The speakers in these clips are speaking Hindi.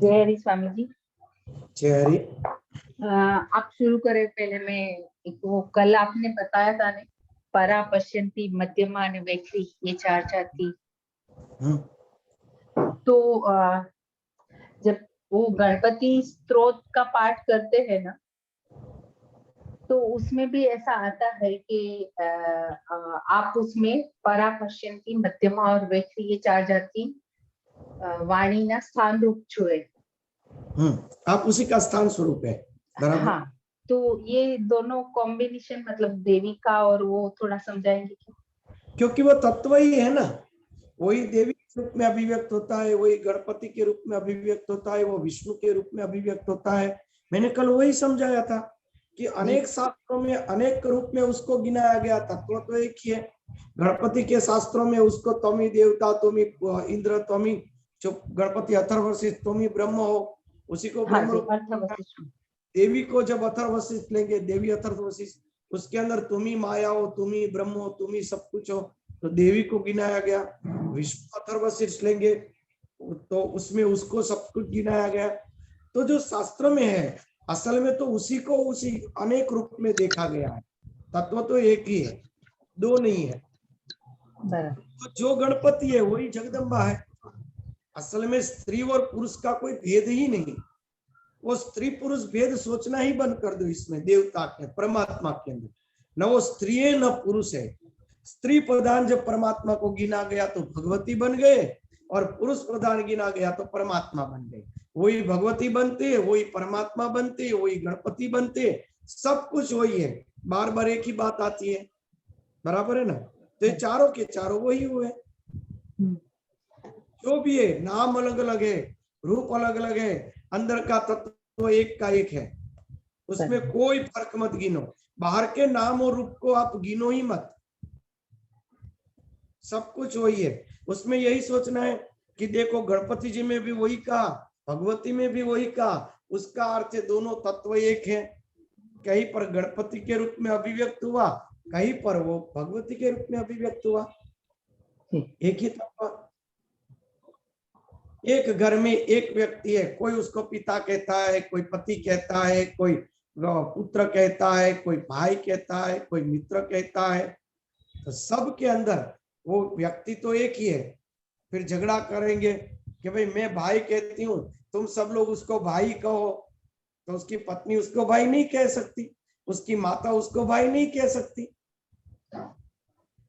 जय हरि स्वामी जी। जय हरि। आप शुरू करें। पहले मैं एक वो कल आपने बताया था ने परा पश्यंती मध्यमा और वैखरी ये चार थी। तो जब वो गणपति स्तोत्र का पाठ करते हैं ना, तो उसमें भी ऐसा आता है कि आप उसमें परा पश्यंती मध्यमा और वैखरी ये चार जाति वाणी ना स्थान रूप छुए। आप उसी का स्थान स्वरूप है, बराबर। हाँ, तो ये दोनों कॉम्बिनेशन मतलब देवी का और वो थोड़ा समझाएंगे क्या? क्योंकि वो तत्व ही है ना, वही देवी के रूप में अभिव्यक्त होता है, वही गणपति के रूप में अभिव्यक्त होता है, वो विष्णु के रूप में अभिव्यक्त होता है। मैंने कल वही समझाया था कि अनेक शास्त्रों में अनेक रूप में उसको गिनाया गया। तत्व तो एक ही है। गणपति के शास्त्रों में उसको त्वमी देवता, त्वमी इंद्र, त्वमी जो गणपति अथर्वशीष, त्वमी ब्रह्म हो, उसी को हाँ ब्रह्म। जी, देवी को जब अथर्वशीष लेंगे, देवी अथर्वशीष, उसके अंदर तुम्ही माया हो, तुम्ही ब्रह्म हो, तुम्ही सब कुछ हो, तो देवी को गिनाया गया। विष्णु अथर्वशीष लेंगे तो उसमें उसको सब कुछ गिनाया गया। तो जो शास्त्र में है असल में तो उसी को उसी अनेक रूप में देखा गया है। तत्व तो एक ही है, दो नहीं है। तो जो गणपति है वही जगदम्बा है। असल में स्त्री और पुरुष का कोई भेद ही नहीं। वो स्त्री पुरुष भेद सोचना ही बंद कर दो। इसमें देवता के परमात्मा के अंदर न वो स्त्री है न पुरुष है। स्त्री प्रधान जब परमात्मा को गिना गया तो भगवती बन गए, और पुरुष प्रधान गिना गया तो परमात्मा बन गए। वही भगवती बनते, वही परमात्मा बनते, वही गणपति बनते, सब कुछ वही है। बार बार एक ही बात आती है, बराबर है ना। तो ये चारों के चारों वही हुए। जो भी है, नाम अलग अलग है, रूप अलग अलग है, अंदर का तत्व एक का एक है। उसमें कोई फर्क मत गिनो। बाहर के नाम और रूप को आप गिनो ही मत, सब कुछ वही है। उसमें यही सोचना है कि देखो गणपति जी में भी वही कहा, भगवती में भी वही कहा। उसका अर्थ है दोनों तत्व एक है। कहीं पर गणपति के रूप में अभिव्यक्त हुआ, कहीं पर वो भगवती के रूप में अभिव्यक्त हुआ। एक ही तत्व। एक घर में एक व्यक्ति है, कोई उसको पिता कहता है, कोई पति कहता है, कोई पुत्र कहता है, कोई भाई कहता है, कोई मित्र कहता है। तो सब के अंदर वो व्यक्ति तो एक ही है। फिर झगड़ा करेंगे कि भाई मैं भाई कहती हूँ, तुम सब लोग उसको भाई कहो, तो उसकी पत्नी उसको भाई नहीं कह सकती, उसकी माता उसको भाई नहीं कह सकती।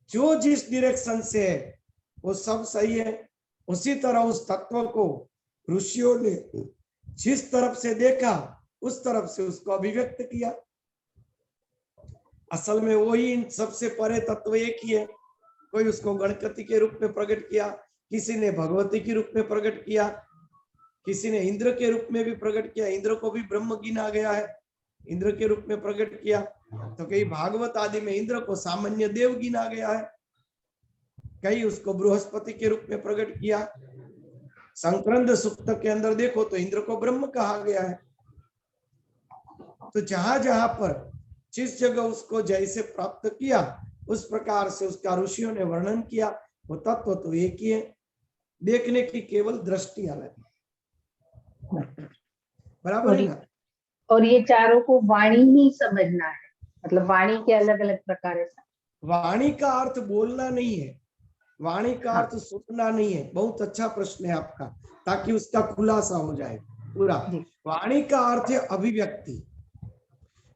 जो जिस डायरेक्शन से है वो सब सही है। उसी तरह उस तत्व को ऋषियों ने जिस तरफ से देखा उस तरफ से उसको अभिव्यक्त किया। असल में वही सबसे परे तत्व एक ही है। कोई उसको गणपति के रूप में प्रकट किया, किसी ने भगवती के रूप में प्रकट किया, किसी ने इंद्र के रूप में भी प्रकट किया। इंद्र को भी ब्रह्म गिना गया है, इंद्र के रूप में प्रकट किया। तो कई भागवत आदि में इंद्र को सामान्य देव गिना गया है, कई उसको बृहस्पति के रूप में प्रकट किया। संक्रंद सूक्त के अंदर देखो तो इंद्र को ब्रह्म कहा गया है। तो जहां जहां पर जिस जगह उसको जैसे प्राप्त किया उस प्रकार से उसका ऋषियों ने वर्णन किया। वो तत्व तो एक ही है, देखने की केवल दृष्टि अलग है, बराबर है ना। और ये चारों को वाणी ही समझना है, मतलब वाणी के अलग अलग प्रकार है। वाणी का अर्थ बोलना नहीं है, वाणी का अर्थ सुनना नहीं है। बहुत अच्छा प्रश्न है आपका, ताकि उसका खुलासा हो जाए पूरा। वाणी का अर्थ है अभिव्यक्ति।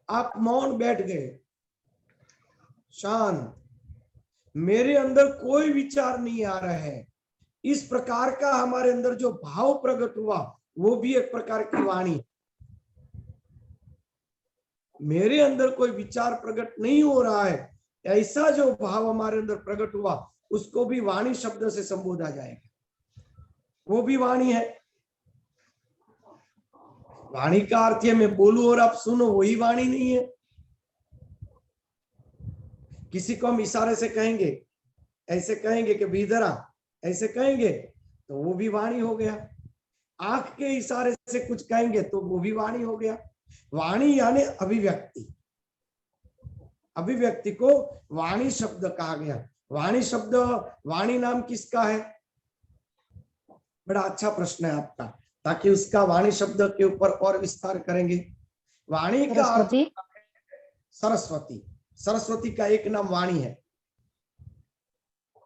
आप मौन बैठ गए, शांत, मेरे अंदर कोई विचार नहीं आ रहा है, इस प्रकार का हमारे अंदर जो भाव प्रकट हुआ वो भी एक प्रकार की वाणी। मेरे अंदर कोई विचार प्रकट नहीं हो रहा है, ऐसा जो भाव हमारे अंदर प्रकट हुआ उसको भी वाणी शब्द से संबोधा जाएगा, वो भी वाणी है। वाणी का अर्थ है मैं बोलूं और आप सुनो, वही वाणी नहीं है। किसी को हम इशारे से कहेंगे, ऐसे कहेंगे कि इधर आ, ऐसे कहेंगे तो वो भी वाणी हो गया। आंख के इशारे से कुछ कहेंगे तो वो भी वाणी हो गया। वाणी यानी अभिव्यक्ति। अभिव्यक्ति को वाणी शब्द कहा गया। वाणी शब्द, वाणी नाम किसका है? बड़ा अच्छा प्रश्न है आपका। ताकि उसका वाणी शब्द के ऊपर और विस्तार करेंगे। वाणी का अर्थ सरस्वती। सरस्वती का एक नाम वाणी है।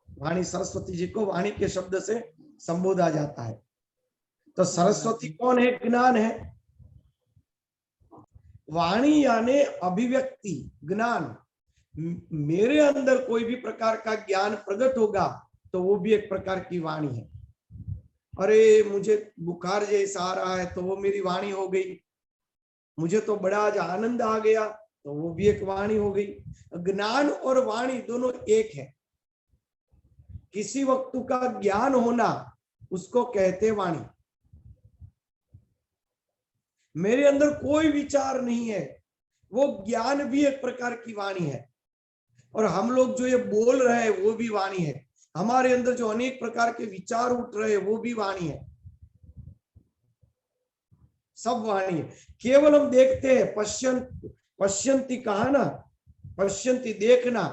वाणी, सरस्वती जी को वाणी के शब्द से संबोधा जाता है। तो सरस्वती कौन है? ज्ञान है। वाणी यानी अभिव्यक्ति, ज्ञान। मेरे अंदर कोई भी प्रकार का ज्ञान प्रकट होगा तो वो भी एक प्रकार की वाणी है। अरे मुझे बुखार जैसा आ रहा है तो वो मेरी वाणी हो गई। मुझे तो बड़ा आज आनंद आ गया तो वो भी एक वाणी हो गई। ज्ञान और वाणी दोनों एक है। किसी वस्तु का ज्ञान होना उसको कहते वाणी। मेरे अंदर कोई विचार नहीं है, वो ज्ञान भी एक प्रकार की वाणी है। और हम लोग जो ये बोल रहे हैं वो भी वाणी है। हमारे अंदर जो अनेक प्रकार के विचार उठ रहे हैं वो भी वाणी है। सब वाणी है। केवल हम देखते हैं, पश्यंती कहा ना, पश्यंती देखना,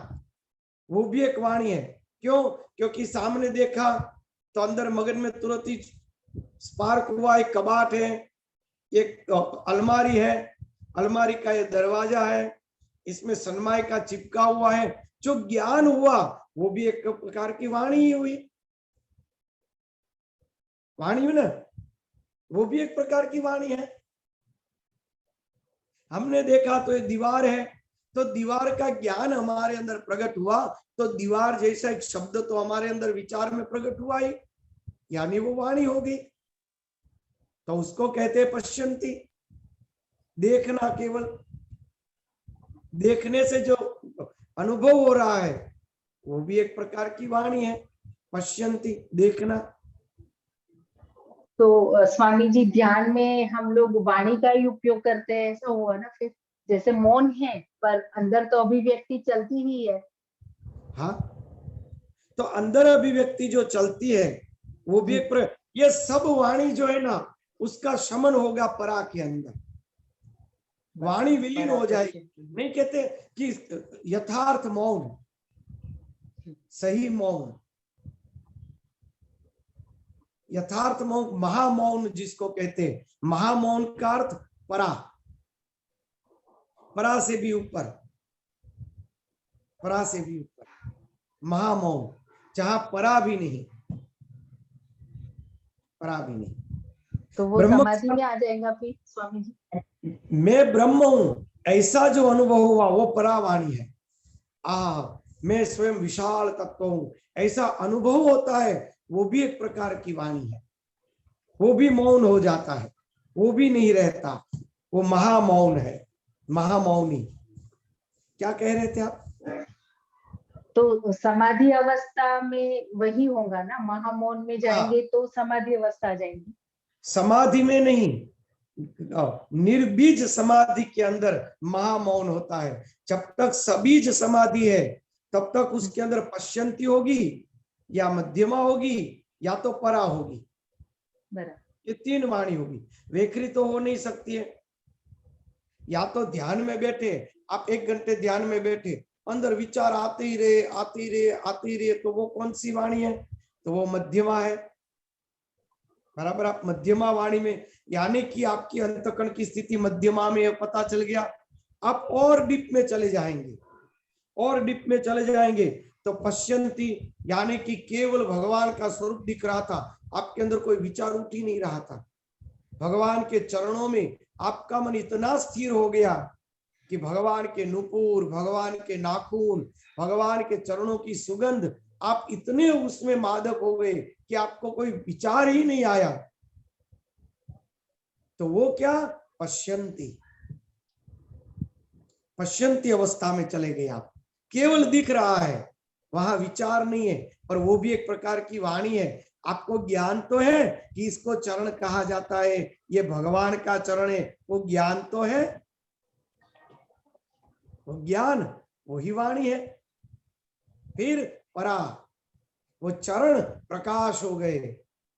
वो भी एक वाणी है। क्यों? क्योंकि सामने देखा तो अंदर मगन में तुरंत ही स्पार्क हुआ। एक कबाट है, एक अलमारी है, अलमारी का ये दरवाजा है, इसमें सनमाई का चिपका हुआ है। जो ज्ञान हुआ वो भी एक प्रकार की वाणी ही हुई। वाणी हुई ना, वो भी एक प्रकार की वाणी है। हमने देखा तो ये दीवार है, तो दीवार का ज्ञान हमारे अंदर प्रकट हुआ तो दीवार जैसा एक शब्द तो हमारे अंदर विचार में प्रकट हुआ ही, यानी वो वाणी हो गई। तो उसको कहते हैं पश्यंती, देखना। केवल देखने से जो अनुभव हो रहा है वो भी एक प्रकार की वाणी है। पश्यंती, देखना। तो स्वामी जी, ध्यान में हम लोग वाणी का ही उपयोग करते हैं, ऐसा हुआ ना फिर? जैसे मौन है पर अंदर तो अभिव्यक्ति चलती ही है। हाँ, तो अंदर अभिव्यक्ति जो चलती है वो भी एक ये सब वाणी जो है ना उसका शमन होगा परा के अंदर। वाणी विलीन हो जाएगी। नहीं कहते कि यथार्थ मौन, सही मौन, यथार्थ मौन, महामौन जिसको कहते हैं। महामौन का अर्थ परा, परा से भी ऊपर, परा से भी ऊपर महामौन, जहां परा भी नहीं, परा भी नहीं। तो वो समाधि में आ जाएगा फिर स्वामी जी। मैं ब्रह्म हूं ऐसा जो अनुभव हुआ वो परावाणी है। मैं स्वयं विशाल तत्व हूं ऐसा अनुभव होता है, वो भी एक प्रकार की वाणी है। वो भी मौन हो जाता है, वो भी नहीं रहता, वो महामौन है, महामौनी। क्या कह रहे थे आप? तो समाधि अवस्था में वही होगा ना, महामौन में जाएंगे तो समाधि अवस्था आ जाएंगी। समाधि में नहीं, निर्बीज समाधि के अंदर महामौन होता है। जब तक सबीज समाधि है तब तक उसके अंदर पश्यंती होगी, या मध्यमा होगी, या तो परा होगी। ये तीन वाणी होगी, वेखरी तो हो नहीं सकती है। या तो ध्यान में बैठे आप, 1 घंटे ध्यान में बैठे, अंदर विचार आते ही रहे, आते ही रहे, आते ही रहे, तो वो कौन सी वाणी है? तो वो मध्यमा है। बराबर। आप मध्यमा वाणी में, यानी कि आपकी अंतकरण की स्थिति मध्यमा में पता चल गया, आप और डीप में चले जाएंगे, और डीप में चले जाएंगे तो पश्यंती, यानी कि केवल भगवान का स्वरूप दिख रहा था, आपके अंदर कोई विचार उठ ही नहीं रहा था। भगवान के चरणों में आपका मन इतना स्थिर हो गया कि भगवान के नुपुर, भगवान के नाखून, भगवान के चरणों की सुगंध, आप इतने उसमें मादक हो गए कि आपको कोई विचार ही नहीं आया। तो वो क्या? पश्यंती, पश्यंती अवस्था में चले गए आप। केवल दिख रहा है, वहां विचार नहीं है, पर वो भी एक प्रकार की वाणी है। आपको ज्ञान तो है कि इसको चरण कहा जाता है, ये भगवान का चरण है, वो ज्ञान तो है, वो ज्ञान वही वाणी है। फिर परा, वो चरण प्रकाश हो गए,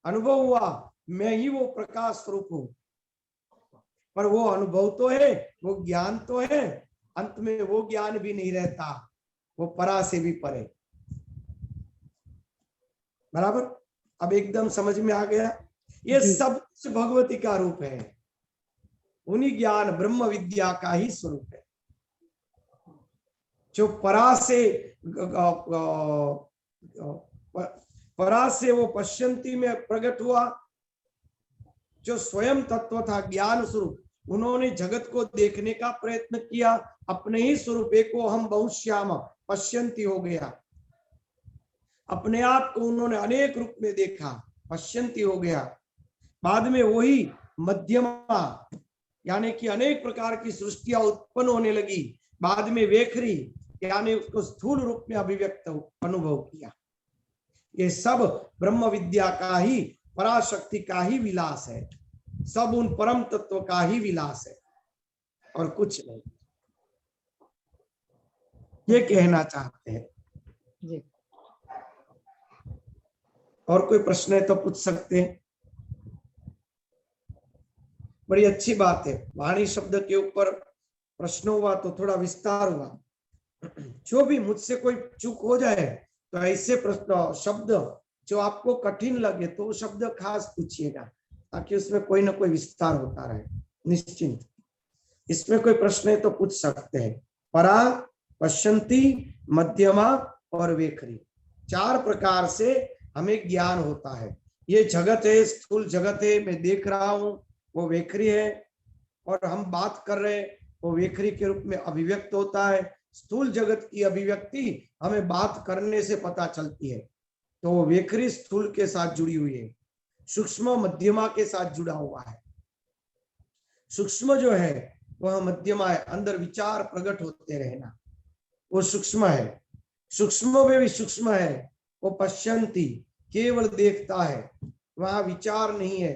अनुभव हुआ मैं ही वो प्रकाश स्वरूप हूं। पर वो अनुभव तो है, वो ज्ञान तो है, अंत में वो ज्ञान भी नहीं रहता, वो परा से भी परे। बराबर। अब एकदम समझ में आ गया। ये जी। सब कुछ भगवती का रूप है, उन्हीं ज्ञान ब्रह्म विद्या का ही स्वरूप है। जो परा से वो पश्यंती में प्रकट हुआ, जो स्वयं तत्व था ज्ञान स्वरूप, उन्होंने जगत को देखने का प्रयत्न किया, अपने ही स्वरूप एको हम बहुश्याम पश्यंती हो गया, अपने आप को उन्होंने अनेक रूप में देखा, पश्यंती हो गया। बाद में वही मध्यमा यानी कि अनेक प्रकार की सृष्टियां उत्पन्न होने लगी, बाद में वेखरी यानी उसको स्थूल रूप में अभिव्यक्त अनुभव किया। ये सब ब्रह्म विद्या का ही, पराशक्ति का ही विलास है, सब उन परम तत्व का ही विलास है और कुछ नहीं। ये कहना चाहते हैं जी। और कोई प्रश्न है तो पूछ सकते हैं। बड़ी अच्छी बात है, वाणी शब्द के ऊपर प्रश्न हुआ तो थोड़ा विस्तार हुआ। जो भी मुझसे कोई चूक हो जाए तो ऐसे प्रश्न शब्द जो आपको कठिन लगे तो शब्द खास पूछिएगा, ताकि उसमें कोई ना कोई विस्तार होता रहे। निश्चिंत, इसमें कोई प्रश्न है तो पूछ सकते हैं। परा, पश्यंती, मध्यमा और वेखरी, 4 प्रकार से हमें ज्ञान होता है। ये जगत है, स्थूल जगत है, मैं देख रहा हूं, वो वेखरी है, और हम बात कर रहे हैं, वो वेखरी के रूप में अभिव्यक्त होता है। स्थूल जगत की अभिव्यक्ति हमें बात करने से पता चलती है, तो वो वेखरी स्थूल के साथ जुड़ी हुई है, सूक्ष्म मध्यमा के साथ जुड़ा हुआ है। सूक्ष्म जो है वह मध्यमा है, अंदर विचार प्रकट होते रहना, वो सूक्ष्म है। सूक्ष्म में भी सूक्ष्म है, वो पश्यंती केवल देखता है, वहां विचार नहीं है।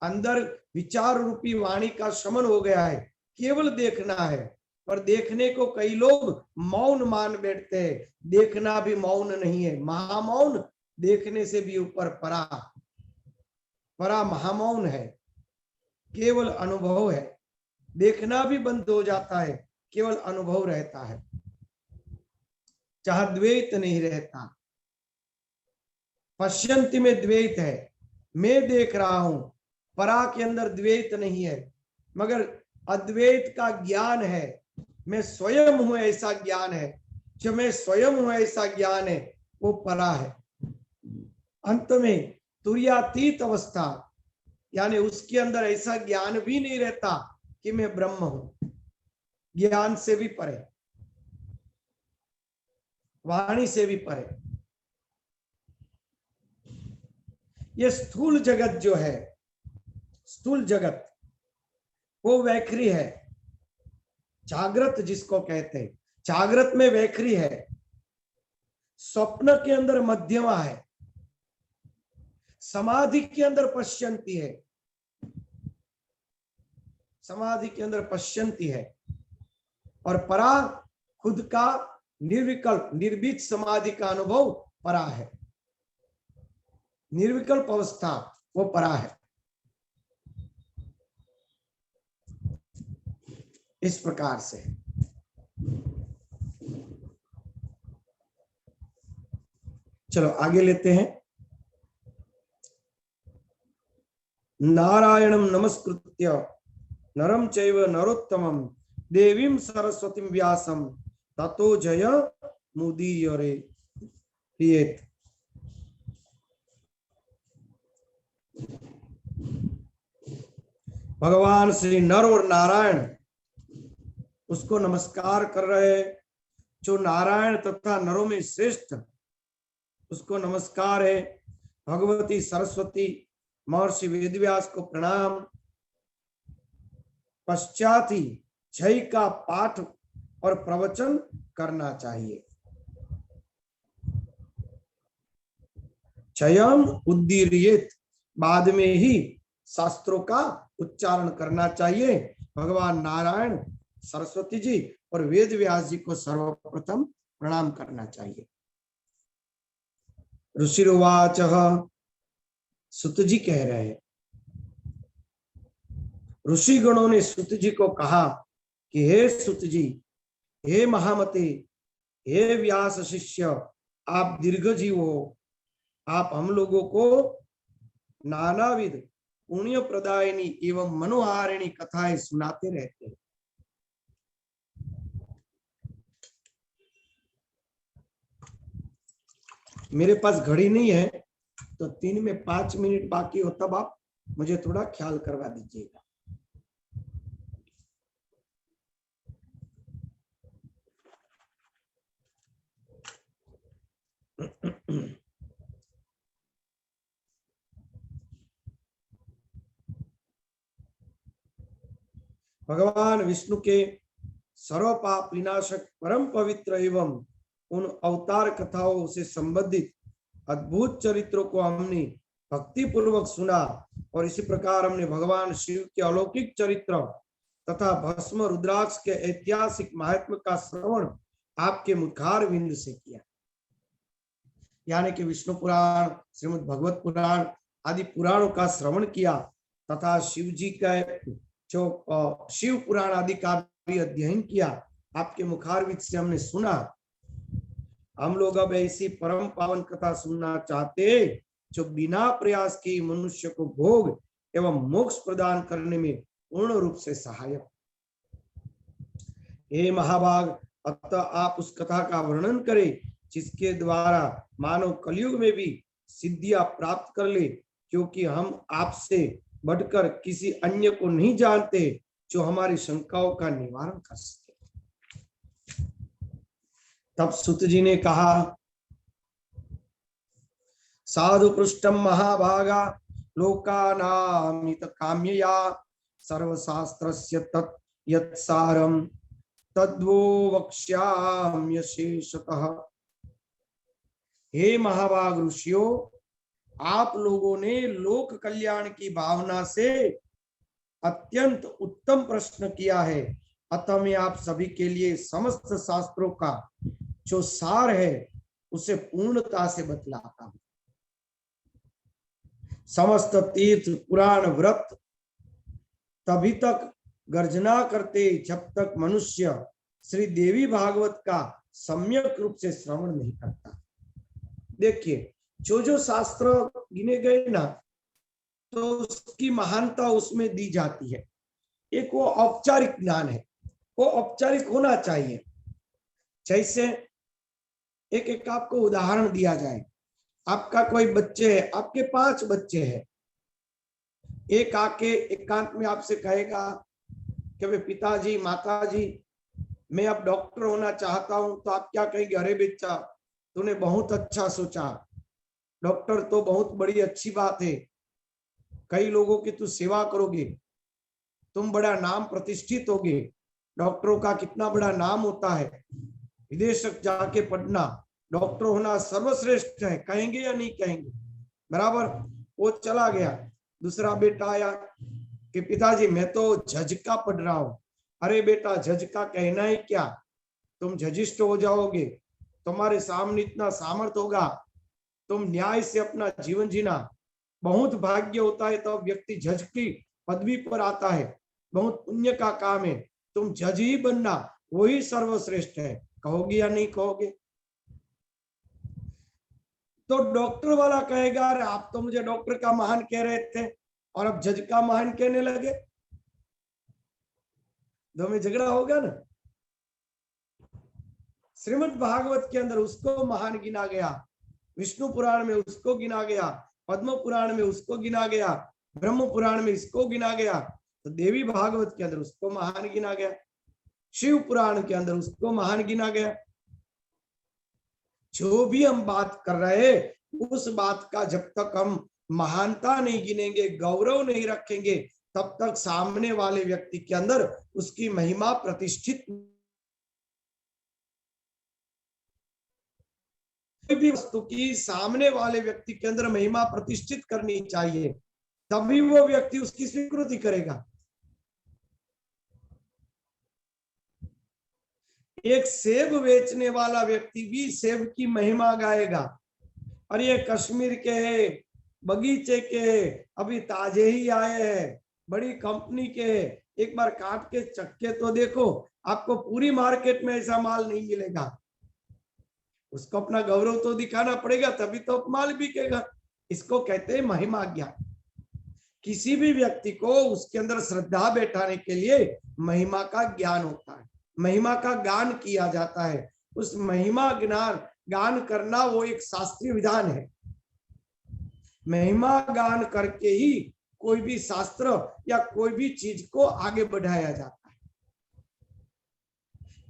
अंदर विचार रूपी वाणी का शमन हो गया है, केवल देखना है। पर देखने को कई लोग मौन मान बैठते हैं, देखना भी मौन नहीं है, महामौन देखने से भी ऊपर परा, परा महामौन है, केवल अनुभव है। देखना भी बंद हो जाता है, केवल अनुभव रहता है, जहां द्वैत नहीं रहता। पश्यंती में द्वैत है, मैं देख रहा हूं, परा के अंदर द्वैत नहीं है, मगर अद्वैत का ज्ञान है, मैं स्वयं हूं ऐसा ज्ञान है। जो मैं स्वयं हूं ऐसा ज्ञान है वो परा है। अंत में तुर्यातीत अवस्था, यानी उसके अंदर ऐसा ज्ञान भी नहीं रहता कि मैं ब्रह्म हूं, ज्ञान से भी परे, वाणी से भी परे। ये स्थूल जगत जो है, स्थूल जगत वो वैखरी है, जागृत जिसको कहते हैं, जागृत में वैखरी है, स्वप्न के अंदर मध्यमा है, समाधि के अंदर पश्यंती है, समाधि के अंदर पश्यंती है, और परा खुद का निर्विकल्प निर्भीत समाधि का अनुभव परा है, निर्विकल्प अवस्था वो परा है। इस प्रकार से चलो आगे लेते हैं। नारायणं नमस्कृत्य नरं चैव नरोत्तमं देवीं सरस्वतीं व्यासं ततो जय मुदीरयेत्। भगवान श्री नर और नारायण उसको नमस्कार कर रहे, जो नारायण तथा नरों में श्रेष्ठ, उसको नमस्कार है। भगवती सरस्वती महर्षि वेदव्यास को प्रणाम। पश्चात ही जय का पाठ और प्रवचन करना चाहिए। जयम उद्दीर्येत, बाद में ही शास्त्रों का उच्चारण करना चाहिए। भगवान नारायण, सरस्वती जी और वेद व्यास जी को सर्वप्रथम प्रणाम करना चाहिए। ऋषिरुवाच, सुत जी कह रहे हैं, ऋषि गणों ने सुत जी को कहा कि हे सुत जी, हे महामते, हे व्यास शिष्य, आप दीर्घजीव हो, आप हम लोगों को नानाविध पुण्य प्रदायिनी एवं मनोहारिणी कथाएं सुनाते रहते हैं। मेरे पास घड़ी नहीं है, तो 3 में 5 मिनट बाकी हो तब आप मुझे थोड़ा ख्याल करवा दीजिएगा। भगवान विष्णु के सर्व पाप विनाशक परम पवित्र एवं उन अवतार कथाओं से संबंधित अद्भुत चरित्रों को हमने भक्ति पूर्वक सुना, और इसी प्रकार हमने भगवान शिव के अलौकिक चरित्र तथा भस्म रुद्राक्ष के ऐतिहासिक महात्म्य का श्रवण आपके मुखारविंद से किया। यानी कि विष्णु पुराण, श्रीमद् भगवत पुराण आदि पुराणों का श्रवण किया तथा शिव जी का जो शिव पुराण आदि का भी अध्ययन किया। आपके मुखारविंद से हमने सुना। हम लोग अब ऐसी परम पावन कथा सुनना चाहते जो बिना प्रयास के मनुष्य को भोग एवं मोक्ष प्रदान करने में पूर्ण रूप से सहायक। हे महाभाग, अतः आप उस कथा का वर्णन करें जिसके द्वारा मानव कलयुग में भी सिद्धियां प्राप्त कर ले, क्योंकि हम आपसे बढ़कर किसी अन्य को नहीं जानते जो हमारी शंकाओं का निवारण कर सके। तब सुत जी ने कहा, साधु पृष्ठम महाभागा लोकानामित काम्यया सर्वशास्त्रस्य तत् यत्सारम तद्वो वक्ष्याम्य शेषतः। हे महाभाग ऋषियों, आप लोगों ने लोक कल्याण की भावना से अत्यंत उत्तम प्रश्न किया है, अतः मैं आप सभी के लिए समस्त शास्त्रों का जो सार है उसे पूर्णता से बतलाता हूं। समस्त तीर्थ पुराण व्रत तभी तक गर्जना करते जब तक मनुष्य श्री देवी भागवत का सम्यक रूप से श्रवण नहीं करता। देखिए, जो शास्त्र गिने गए ना, तो उसकी महानता उसमें दी जाती है। एक वो औपचारिक ज्ञान है, वो औपचारिक होना चाहिए। जैसे एक आपको उदाहरण दिया जाए, आपका कोई बच्चे है, आपके 5 बच्चे हैं, एक आके एकांत में आपसे कहेगा कि वे पिताजी माताजी मैं अब डॉक्टर होना चाहता हूं, तो आप क्या कहेंगे? अरे बेटा, तूने बहुत अच्छा सोचा, डॉक्टर तो बहुत बड़ी अच्छी बात है, कई लोगों की तू सेवा करोगे, तुम बड़ा नाम प्रतिष्ठित होगे। डॉक्टरों का कितना बड़ा नाम होता है, विदेश जाके पढ़ना, डॉक्टर होना सर्वश्रेष्ठ है, कहेंगे या नहीं कहेंगे? बराबर। वो चला गया, दूसरा बेटा आया कि पिताजी मैं तो जज का पढ़ रहा हूं। अरे बेटा, जज का कहना है क्या, तुम जजिस्ट हो जाओगे, तुम्हारे सामने इतना सामर्थ्य होगा, तुम न्याय से अपना जीवन जीना। बहुत भाग्य होता है तो व्यक्ति जज की पदवी पर आता है, बहुत पुण्य का काम है, तुम जज ही बनना, वही सर्वश्रेष्ठ है। कहोगे या नहीं कहोगे? तो डॉक्टर वाला कहेगा, अरे आप तो मुझे डॉक्टर का महान कह रहे थे और अब जज का महान कहने लगे, दो में झगड़ा होगा ना। श्रीमद् भागवत के अंदर उसको महान गिना गया, विष्णु पुराण में उसको गिना गया, पद्म पुराण में उसको गिना गया, ब्रह्म पुराण में इसको गिना गया, तो देवी भागवत के अंदर उसको महान गिना गया, शिव पुराण के अंदर उसको महान गिना गया। जो भी हम बात कर रहे हैं, उस बात का जब तक हम महानता नहीं गिनेंगे, गौरव नहीं रखेंगे, तब तक सामने वाले व्यक्ति के अंदर उसकी महिमा प्रतिष्ठित। कोई भी वस्तु की सामने वाले व्यक्ति के अंदर महिमा प्रतिष्ठित करनी चाहिए, तभी वो व्यक्ति उसकी स्वीकृति करेगा। एक सेब बेचने वाला व्यक्ति भी सेब की महिमा गाएगा, और ये कश्मीर के है, बगीचे के, अभी ताजे ही आए हैं, बड़ी कंपनी के, एक बार काट के चक्के तो देखो, आपको पूरी मार्केट में ऐसा माल नहीं मिलेगा। उसको अपना गौरव तो दिखाना पड़ेगा, तभी तो माल बिकेगा। इसको कहते हैं महिमा ज्ञान। किसी भी व्यक्ति को उसके अंदर श्रद्धा बैठाने के लिए महिमा का ज्ञान होता है, महिमा का गान किया जाता है। उस महिमा गान करना वो एक शास्त्रीय विधान है। महिमा गान करके ही कोई भी शास्त्र या कोई भी चीज को आगे बढ़ाया जाता है।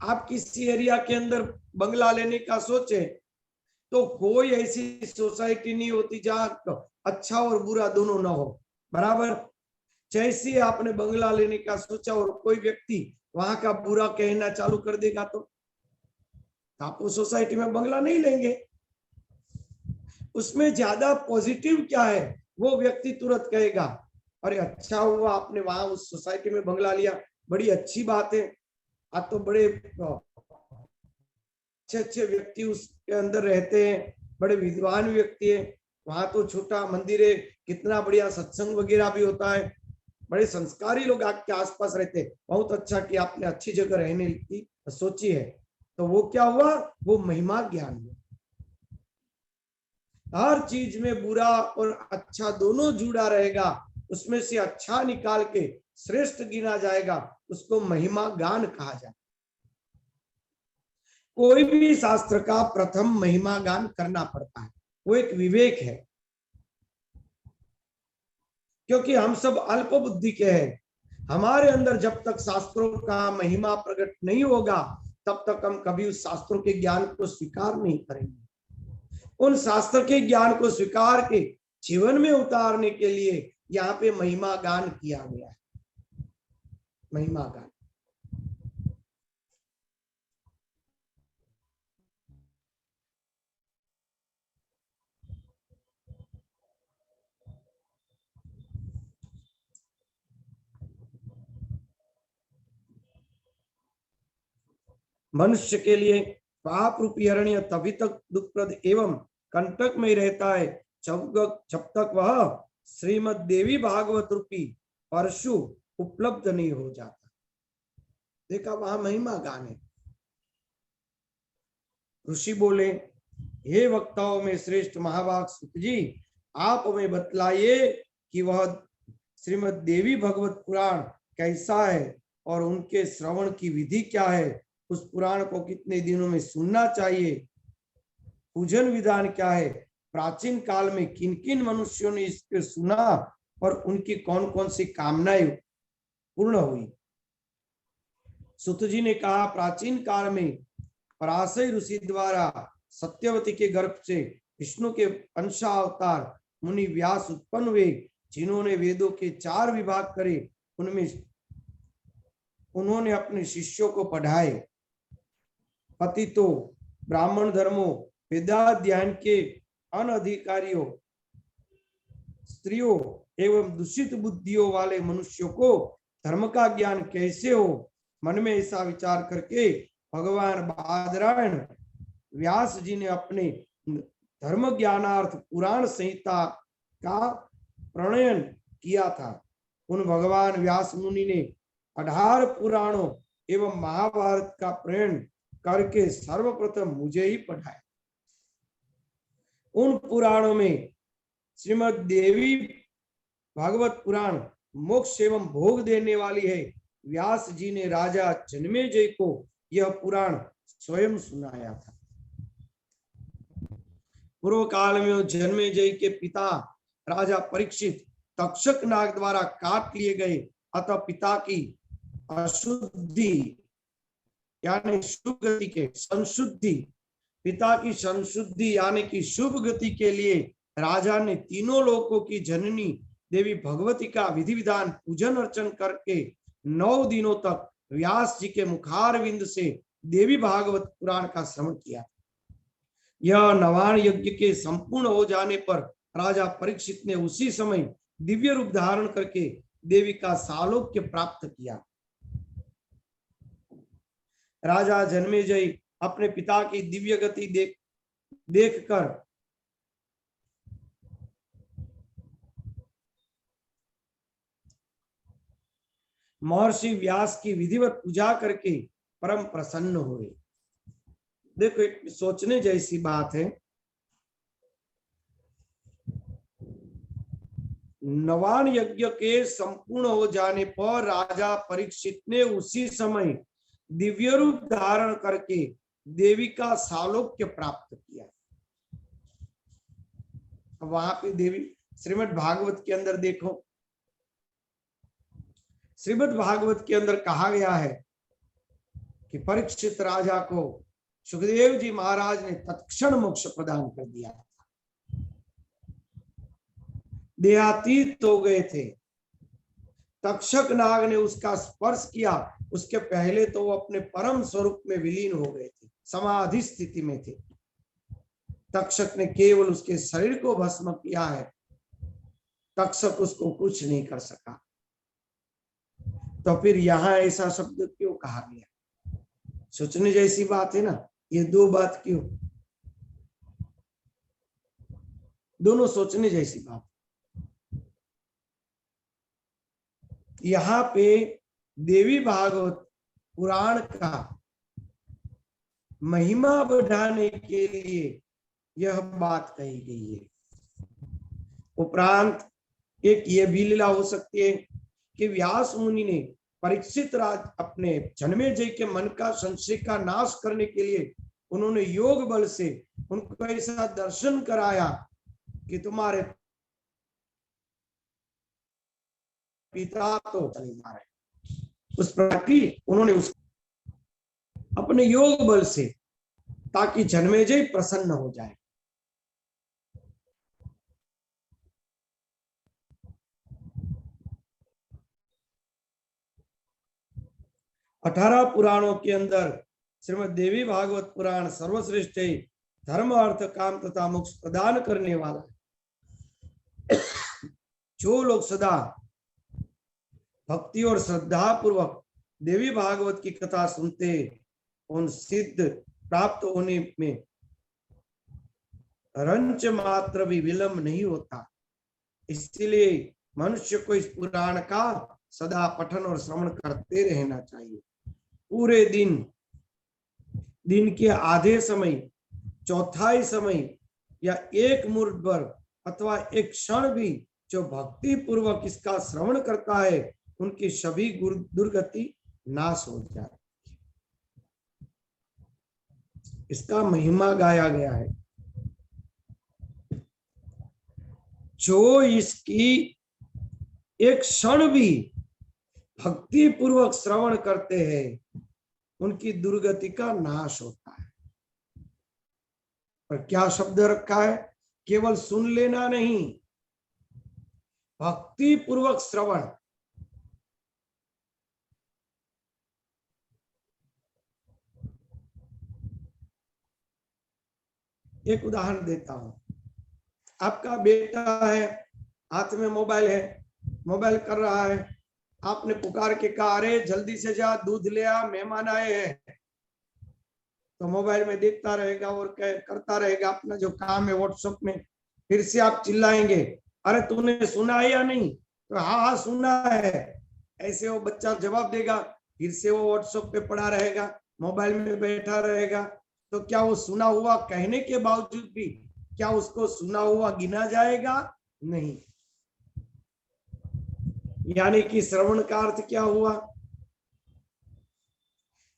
आप किसी एरिया के अंदर बंगला लेने का सोचे तो कोई ऐसी सोसाइटी नहीं होती जहां अच्छा और बुरा दोनों ना हो, बराबर। जैसे आपने बंगला लेने का सोचा और कोई व्यक्ति वहां का बुरा कहना चालू कर देगा तो आप उस सोसाइटी में बंगला नहीं लेंगे। उसमें ज्यादा पॉजिटिव क्या है, वो व्यक्ति तुरंत कहेगा अरे अच्छा हुआ आपने वहां उस सोसाइटी में बंगला लिया, बड़ी अच्छी बात है। आज तो बड़े अच्छे अच्छे व्यक्ति उसके अंदर रहते हैं, बड़े विद्वान व्यक्ति है। वहां तो छोटा मंदिर है, कितना बढ़िया सत्संग वगैरह भी होता है, बड़े संस्कारी लोग आपके आसपास रहते हैं। बहुत अच्छा कि आपने अच्छी जगह रहने की सोची है। तो वो क्या हुआ, वो महिमा ज्ञान हुआ। हर चीज में बुरा और अच्छा दोनों जुड़ा रहेगा, उसमें से अच्छा निकाल के श्रेष्ठ गिना जाएगा, उसको महिमा गान कहा जाए। कोई भी शास्त्र का प्रथम महिमा गान करना पड़ता है, वो एक विवेक है। क्योंकि हम सब अल्प बुद्धि के हैं, हमारे अंदर जब तक शास्त्रों का महिमा प्रकट नहीं होगा तब तक हम कभी उस शास्त्रों के ज्ञान को स्वीकार नहीं करेंगे। उन शास्त्र के ज्ञान को स्वीकार के जीवन में उतारने के लिए यहाँ पे महिमा गान किया गया है। महिमा गान मनुष्य के लिए पाप रूपी अरण्य तभी तक दुखप्रद एवं कंटक में रहता है जब तक वह श्रीमद देवी भागवत रूपी परशु उपलब्ध नहीं हो जाता। देखा, वहां महिमा गान है। ऋषि बोले, हे वक्ताओं में श्रेष्ठ महाभाग सुत जी, आप हमें बतलाइए कि वह श्रीमद देवी भगवत पुराण कैसा है और उनके श्रवण की विधि क्या है। उस पुराण को कितने दिनों में सुनना चाहिए, पूजन विधान क्या है, प्राचीन काल में किन किन मनुष्यों ने इसको सुना और उनकी कौन कौन सी कामनाएं पूर्ण हुई। सुत जी ने कहा, प्राचीन काल में पराशर ऋषि द्वारा सत्यवती के गर्भ से विष्णु के अंशावतार मुनि व्यास उत्पन्न हुए, जिन्होंने वेदों के 4 विभाग करे। उनमें उन्होंने अपने शिष्यों को पढ़ाए। पतितों, ब्राह्मण धर्मों, वेदाध्ययन के अनधिकारियों, स्त्रियों एवं दूषित बुद्धियों वाले मनुष्यों को धर्म का ज्ञान कैसे हो, मन में ऐसा विचार करके भगवान बादरायण व्यास जी ने अपने धर्म ज्ञानार्थ पुराण संहिता का प्रणयन किया था। उन भगवान व्यास मुनि ने 18 पुराणों एवं महाभारत का प्रणयन करके सर्वप्रथम मुझे ही पढ़ाया। उन पुराणों में श्रीमद देवी भागवत पुराण मोक्ष एवं भोग देने वाली है। व्यास जी ने राजा जन्मेजय को यह पुराण स्वयं सुनाया था। पूर्व काल में जन्मेजय के पिता राजा परीक्षित तक्षक नाग द्वारा काट लिए गए, अतः पिता की अशुद्धि यानी शुभ गति के संशुद्धि, पिता की संशुद्धि यानी कि शुभ गति के लिए राजा ने तीनों लोकों की जननी देवी भगवती का विधि विधान पूजन अर्चन करके 9 दिनों तक व्यास जी के मुखारविंद से देवी भागवत पुराण का श्रवण किया। यह नवान यज्ञ के संपूर्ण हो जाने पर राजा परीक्षित ने उसी समय दिव्य रूप धारण करके देवी का सालोक्य प्राप्त किया। राजा जन्मेजय अपने पिता की दिव्य गति देखकर महर्षि व्यास की विधिवत पूजा करके परम प्रसन्न हुए। देखो, एक सोचने जैसी बात है। नवान यज्ञ के संपूर्ण हो जाने पर राजा परीक्षित ने उसी समय दिव्य रूप धारण करके देवी का सालोक्य प्राप्त किया। वहां पे देवी श्रीमद् भागवत के अंदर देखो, श्रीमद् भागवत के अंदर कहा गया है कि परीक्षित राजा को सुखदेव जी महाराज ने तत्क्षण मोक्ष प्रदान कर दिया था। देहातीत हो गए थे। तक्षक नाग ने उसका स्पर्श किया, उसके पहले तो वो अपने परम स्वरूप में विलीन हो गए थे, समाधि स्थिति में थे। तक्षक ने केवल उसके शरीर को भस्म किया है, तक्षक उसको कुछ नहीं कर सका। तो फिर यहां ऐसा शब्द क्यों कहा गया? सोचने जैसी बात है ना, ये दो बात क्यों, दोनों सोचने जैसी बात। यहाँ पे देवी भागवत पुराण का महिमा बढ़ाने के लिए यह बात कही गई है। उपरांत एक ये भी लीला हो सकती है कि व्यास मुनि ने परीक्षित राज अपने जन्मेजय के मन का संशय का नाश करने के लिए उन्होंने योग बल से उनको ऐसा दर्शन कराया कि तुम्हारे पिता तो चले जा रहे। उस प्रकार उन्होंने उस अपने योग बल से, ताकि जन्मेजय प्रसन्न हो जाए। अठारह पुराणों के अंदर श्रीमद् देवी भागवत पुराण सर्वश्रेष्ठ है, धर्म अर्थ काम तथा मोक्ष प्रदान करने वाला है। जो लोग सदा भक्ति और श्रद्धा पूर्वक देवी भागवत की कथा सुनते, उन सिद्ध प्राप्त होने में रंच मात्र भी विलंब नहीं होता। इसलिए मनुष्य को इस पुराण का सदा पठन और श्रवण करते रहना चाहिए। पूरे दिन के आधे समय, चौथाई समय या एक मुहूर्त भर अथवा एक क्षण भी जो भक्ति पूर्वक इसका श्रवण करता है, उनकी सभी दुर्गति नाश हो जाती है। इसका महिमा गाया गया है। जो इसकी एक क्षण भी भक्ति पूर्वक श्रवण करते हैं, उनकी दुर्गति का नाश होता है। पर क्या शब्द रखा है? केवल सुन लेना नहीं, भक्ति पूर्वक श्रवण। एक उदाहरण देता हूं। आपका बेटा है, हाथ में मोबाइल है, मोबाइल कर रहा है, आपने पुकार के कहा, अरे जल्दी से जा, दूध ले आ, मेहमान आए हैं। तो मोबाइल में देखता रहेगा और करता रहेगा अपना जो काम है व्हाट्सएप में। फिर से आप चिल्लाएंगे, अरे तूने सुना है या नहीं? तो हाँ हाँ सुना है, ऐसे वो बच्चा जवाब देगा। फिर से वो व्हाट्सएप पे पड़ा रहेगा, मोबाइल में बैठा रहेगा। तो क्या वो सुना हुआ कहने के बावजूद भी क्या उसको सुना हुआ गिना जाएगा? नहीं। यानी कि श्रवण का अर्थ क्या हुआ?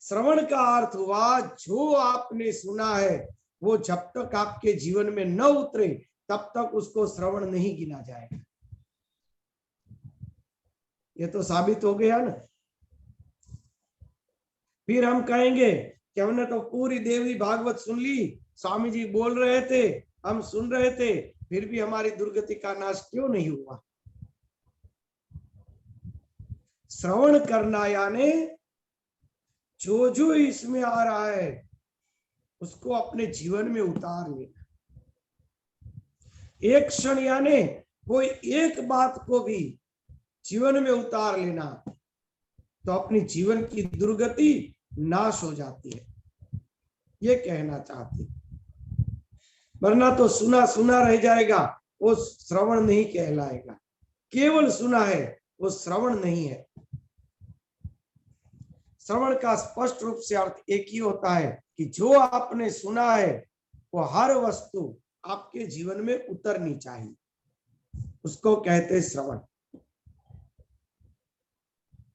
श्रवण का अर्थ हुआ जो आपने सुना है वो जब तक आपके जीवन में न उतरे तब तक उसको श्रवण नहीं गिना जाएगा। ये तो साबित हो गया ना। फिर हम कहेंगे कि हमने तो पूरी देवी भागवत सुन ली, स्वामी जी बोल रहे थे, हम सुन रहे थे, फिर भी हमारी दुर्गति का नाश क्यों नहीं हुआ? श्रवण करना यानी जो जो इसमें आ रहा है उसको अपने जीवन में उतार लेना। एक क्षण यानी कोई एक बात को भी जीवन में उतार लेना, तो अपनी जीवन की दुर्गति नाश हो जाती है, ये कहना चाहती। वरना तो सुना सुना रह जाएगा, वो श्रवण नहीं कहलाएगा। केवल सुना है, वो श्रवण नहीं है। श्रवण का स्पष्ट रूप से अर्थ एक ही होता है कि जो आपने सुना है वो हर वस्तु आपके जीवन में उतरनी चाहिए, उसको कहते श्रवण।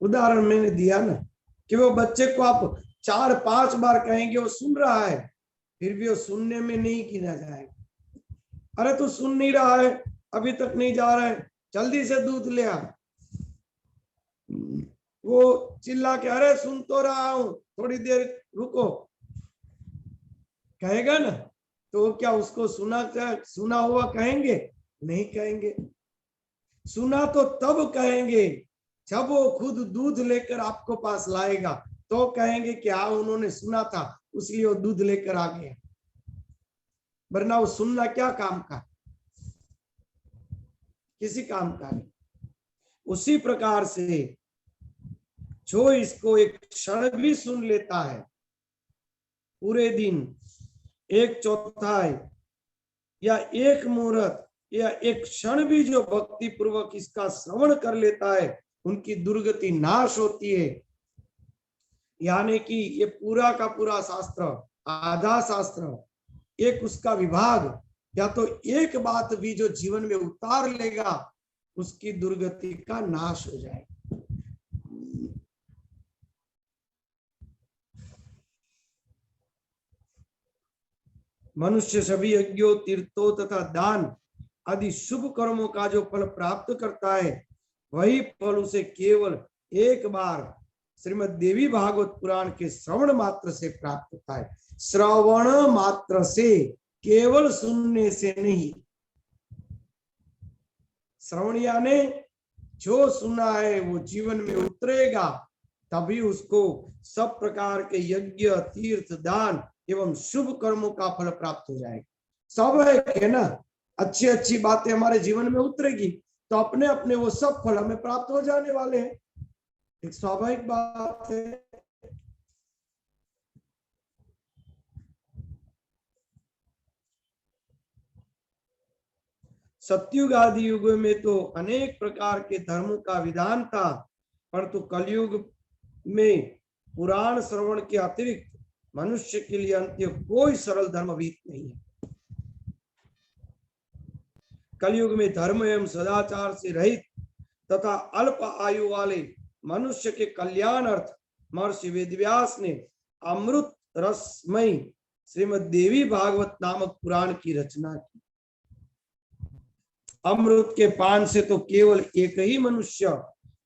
उदाहरण मैंने दिया ना कि वो बच्चे को आप 4-5 बार कहेंगे, वो सुन रहा है, फिर भी वो सुनने में नहीं गिना जाएगा। अरे तू सुन नहीं रहा है, अभी तक नहीं जा रहा है, जल्दी से दूध ले आ। वो चिल्ला के अरे सुन तो रहा हूं, थोड़ी देर रुको, कहेगा ना? तो क्या उसको सुना हुआ कहेंगे? नहीं कहेंगे। सुना तो तब कहेंगे जब वो खुद दूध लेकर आपको पास लाएगा, तो कहेंगे कि हाँ उन्होंने सुना था इसलिए वो दूध लेकर आ गया, वरना वो सुनना क्या काम का, किसी काम का नहीं। उसी प्रकार से जो इसको एक क्षण भी सुन लेता है, पूरे दिन 1/4 या 1 मुहूर्त या 1 क्षण भी जो भक्ति पूर्वक इसका श्रवण कर लेता है, उनकी दुर्गति नाश होती है। यानी कि ये पूरा का पूरा शास्त्र, आधा शास्त्र, एक उसका विभाग, या तो एक बात भी जो जीवन में उतार लेगा, उसकी दुर्गति का नाश हो जाएगा। मनुष्य सभी यज्ञों, तीर्थों तथा दान आदि शुभ कर्मों का जो फल प्राप्त करता है, वही फल उसे केवल एक बार श्रीमद् देवी भागवत पुराण के श्रवण मात्र से प्राप्त होता है। श्रवण मात्र से, केवल सुनने से नहीं। श्रवण यानी जो सुना है वो जीवन में उतरेगा, तभी उसको सब प्रकार के यज्ञ, तीर्थ, दान एवं शुभ कर्मों का फल प्राप्त हो जाएगा। स्वाभाविक है ना, अच्छी अच्छी बातें हमारे जीवन में उतरेगी तो अपने अपने वो सब फल हमें प्राप्त हो जाने वाले हैं। एक स्वाभाविक बात है। सतयुग आदि युगों में तो अनेक प्रकार के धर्मों का विधान था, परंतु कलयुग में पुराण श्रवण के अतिरिक्त मनुष्य के लिए अंत्य कोई सरल धर्म विहित नहीं है। कलयुग में धर्म एवं सदाचार से रहित तथा अल्प आयु वाले मनुष्य के कल्याण अर्थ महर्षि वेदव्यास ने अमृत रसमय श्रीमद् देवी भागवत नामक पुराण की रचना की। अमृत के पान से तो केवल एक ही मनुष्य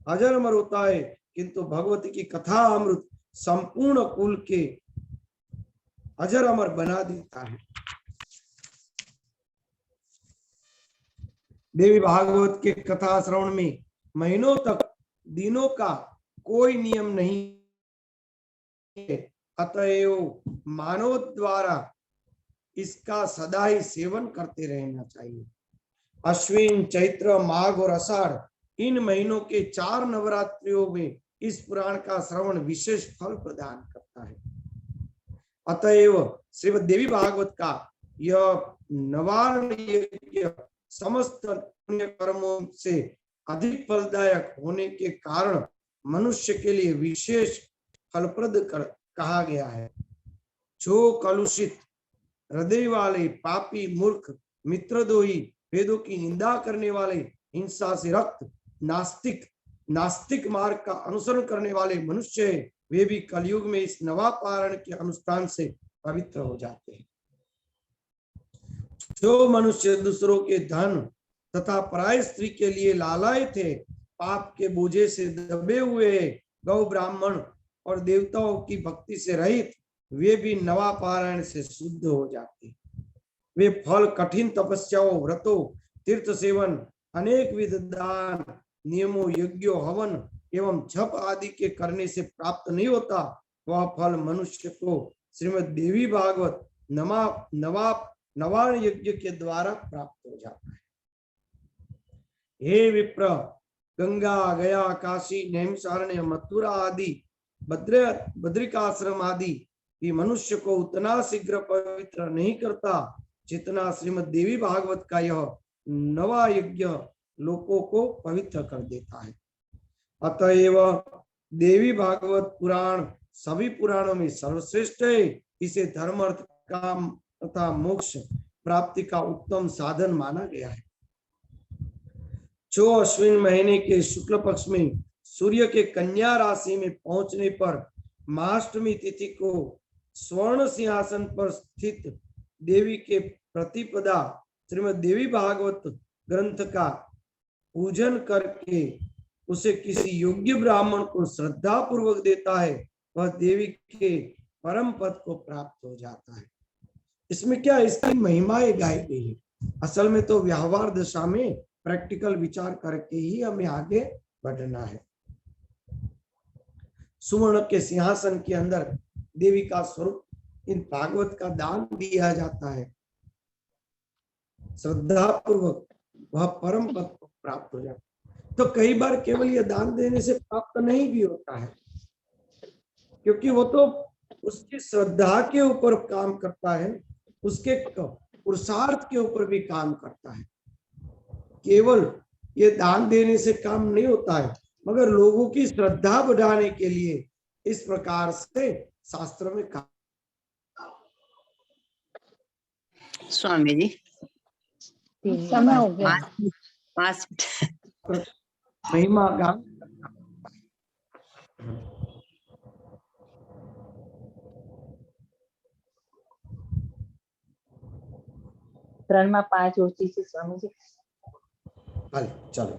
अजर अमर होता है, किंतु भगवती की कथा अमृत संपूर्ण कुल के अजर अमर बना देता है। देवी भागवत के कथा श्रवण में महीनों तक, दिनों का कोई नियम नहीं है, अतएव मानव द्वारा इसका सदा ही सेवन करते रहना चाहिए। अश्विन, चैत्र, माघ और आषाढ़ इन महीनों के 4 नवरात्रियों में इस पुराण का श्रवण विशेष फल प्रदान करता है। अतएव श्रीमद् देवी भागवत का यह नवारण यज्ञ समस्त पुण्य कर्मों से अधिक फलदायक होने के कारण मनुष्य के लिए विशेष फलप्रद कहा गया है। जो कलुषित हृदय वाले, पापी, मूर्ख, मित्रद्रोही, वेदों की निंदा करने वाले, हिंसा से रक्त, नास्तिक मार्ग का अनुसरण करने वाले मनुष्य है, वे भी कलयुग में इस नवापारण के अनुष्ठान से पवित्र हो जाते हैं। जो मनुष्य दूसरों के धन तथा पराय स्त्री के लिए लालायित थे, पाप के बोझे से दबे हुए, गौ, ब्राह्मण और देवताओं की भक्ति से रहित, वे भी नवापारायण से शुद्ध हो जाते हैं। वे फल कठिन तपस्याओं, व्रतों, तीर्थ सेवन, अनेक विध दान, नियमों, यज्ञों, हवन एवं जप आदि के करने से प्राप्त नहीं होता। वह फल मनुष्य को श्रीमद् देवी भागवत नवारण यज्ञ के द्वारा प्राप्त हो जाता है। हे विप्र, गंगा, गया, काशी, नैमिषारण्य, मथुरा आदि बद्रिकाश्रम आदि भी मनुष्य को उतना शीघ्र पवित्र नहीं करता जितना श्रीमद् देवी भागवत का यह नवा यज्ञ लोकों को पवित्र कर देता है। अतएव देवी भागवत पुराण सभी पुराणों में सर्वश्रेष्ठ है। इसे धर्म, अर्थ, काम तथा मोक्ष प्राप्ति का उत्तम साधन माना गया है। जो अश्विन महीने के शुक्ल पक्ष में सूर्य के कन्या राशि में पहुंचने पर महाअष्टमी तिथि को स्वर्ण सिंहासन पर स्थित देवी के प्रतिपदा श्रीमद् देवी भागवत ग्रंथ का पूजन करके उसे किसी योग्य ब्राह्मण को श्रद्धा पूर्वक देता है, वह देवी के परम पद को प्राप्त हो जाता है। इसमें क्या इसकी महिमाएं गाई गई है। असल में तो व्यवहार दशा में प्रैक्टिकल विचार करके ही हमें आगे बढ़ना है। सुवर्ण के सिंहासन के अंदर देवी का स्वरूप इन भागवत का दान दिया जाता है, श्रद्धा पूर्वक वह परम पद को प्राप्त हो जाता है। तो कई बार केवल यह दान देने से प्राप्त नहीं भी होता है, क्योंकि वो तो उसकी श्रद्धा के ऊपर काम करता है, उसके पुरुषार्थ के ऊपर भी काम करता है। केवल ये दान देने से काम नहीं होता है, मगर लोगों की श्रद्धा बढ़ाने के लिए इस प्रकार से शास्त्र में कहा। स्वामी जी समय हो गया। 5 महिमा गान ત્રણ માં 5 ઓછી છે સ્વામીજી। चलो